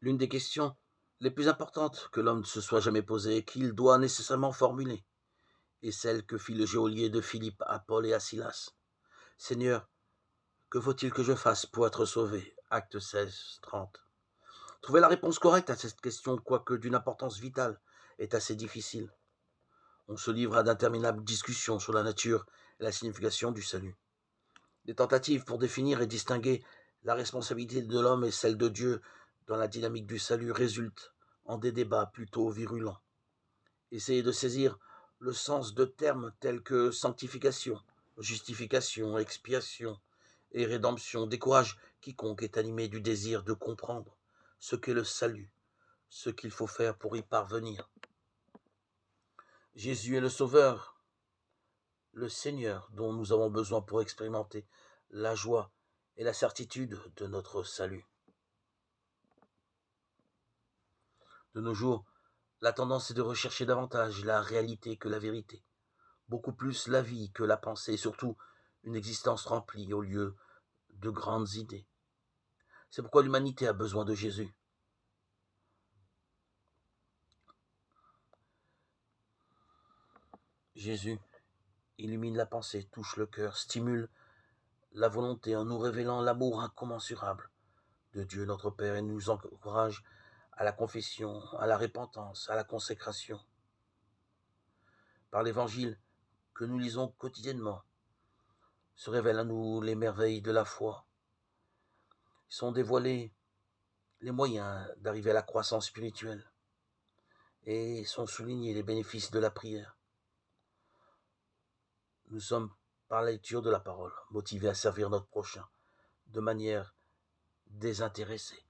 L'une des questions les plus importantes que l'homme se soit jamais posée et qu'il doit nécessairement formuler est celle que fit le geôlier de Philippe à Paul et à Silas. Seigneur, que faut-il que je fasse pour être sauvé? Acte 16, 30. Trouver la réponse correcte à cette question, quoique d'une importance vitale, est assez difficile. On se livre à d'interminables discussions sur la nature et la signification du salut. Des tentatives pour définir et distinguer la responsabilité de l'homme et celle de Dieu dans la dynamique du salut résultent en des débats plutôt virulents. Essayer de saisir le sens de termes tels que sanctification, justification, expiation et rédemption décourage quiconque est animé du désir de comprendre ce qu'est le salut, ce qu'il faut faire pour y parvenir. Jésus est le Sauveur, le Seigneur dont nous avons besoin pour expérimenter la joie et la certitude de notre salut. De nos jours, la tendance est de rechercher davantage la réalité que la vérité, beaucoup plus la vie que la pensée, et surtout une existence remplie au lieu de grandes idées. C'est pourquoi l'humanité a besoin de Jésus. Jésus illumine la pensée, touche le cœur, stimule la volonté en nous révélant l'amour incommensurable de Dieu notre Père et nous encourage à la confession, à la repentance, à la consécration. Par l'Évangile que nous lisons quotidiennement, se révèlent à nous les merveilles de la foi. Sont dévoilés les moyens d'arriver à la croissance spirituelle et sont soulignés les bénéfices de la prière. Nous sommes, par la lecture de la parole, motivés à servir notre prochain de manière désintéressée.